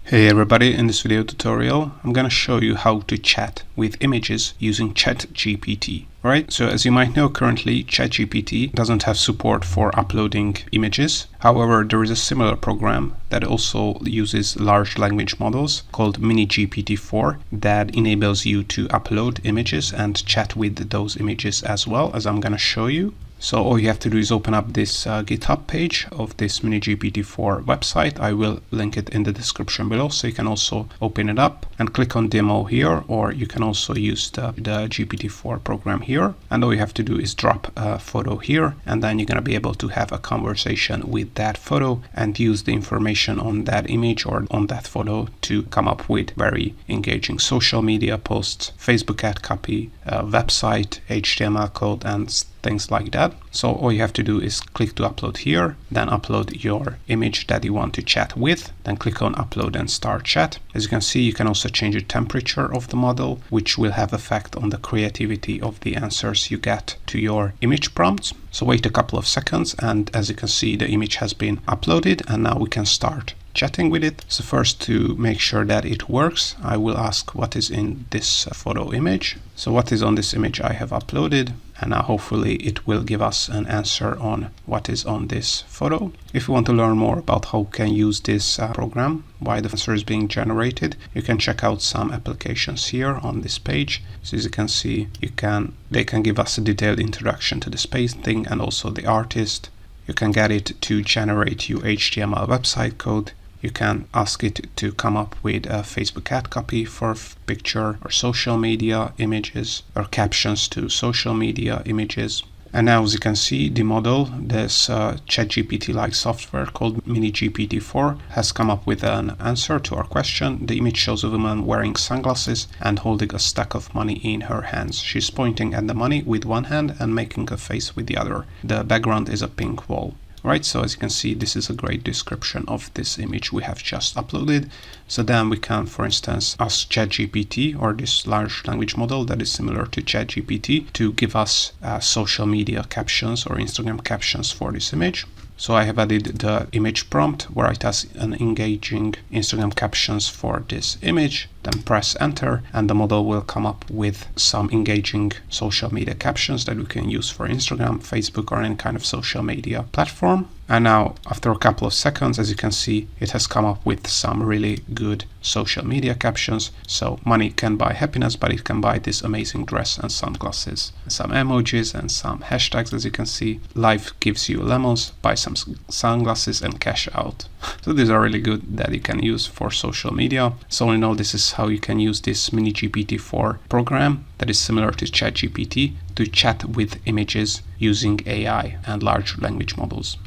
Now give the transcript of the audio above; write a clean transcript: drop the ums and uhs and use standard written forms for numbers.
Hey everybody, in this video tutorial I'm gonna show you how to chat with images using ChatGPT. Right, so as you might know, currently ChatGPT doesn't have support for uploading images. However, there is a similar program that also uses large language models called MiniGPT-4 that enables you to upload images and chat with those images as well, as I'm gonna show you. So all you have to do is open up this GitHub page of this MiniGPT-4 website. I will link it in the description below, so you can also open it up and click on demo here, or you can also use the GPT-4 program here. And all you have to do is drop a photo here, and then you're going to be able to have a conversation with that photo and use the information on that image or on that photo to come up with very engaging social media posts, Facebook ad copy, website, HTML code, and things like that. So all you have to do is click to upload here, then upload your image that you want to chat with, then click on upload and start chat. As you can see, you can also change the temperature of the model, which will have effect on the creativity of the answers you get to your image prompts. So wait a couple of seconds, and as you can see, the image has been uploaded, and now we can start chatting with it. So first, to make sure that it works, I will ask what is in this photo image. So what is on this image I have uploaded, and now hopefully it will give us an answer on what is on this photo. If you want to learn more about how you can use this program, why the answer is being generated, you can check out some applications here on this page. So as you can see, they can give us a detailed introduction to the space thing and also the artist. You can get it to generate you HTML website code. You can ask it to come up with a Facebook ad copy for picture or social media images, or captions to social media images. And now, as you can see, the model, this ChatGPT-like software called MiniGPT-4, has come up with an answer to our question. The image shows a woman wearing sunglasses and holding a stack of money in her hands. She's pointing at the money with one hand and making a face with the other. The background is a pink wall. Right, so as you can see, this is a great description of this image we have just uploaded. So then we can, for instance, ask ChatGPT, or this large language model that is similar to ChatGPT, to give us social media captions or Instagram captions for this image. So I have added the image prompt where it has an engaging Instagram captions for this image. Then press enter, and the model will come up with some engaging social media captions that we can use for Instagram, Facebook, or any kind of social media platform. And now, after a couple of seconds, as you can see, it has come up with some really good social media captions. So money can buy happiness, but it can buy this amazing dress and sunglasses. Some emojis and some hashtags, as you can see. Life gives you lemons, buy some sunglasses and cash out. So these are really good that you can use for social media. So in all, this is how you can use this MiniGPT-4 program that is similar to ChatGPT to chat with images using AI and large language models.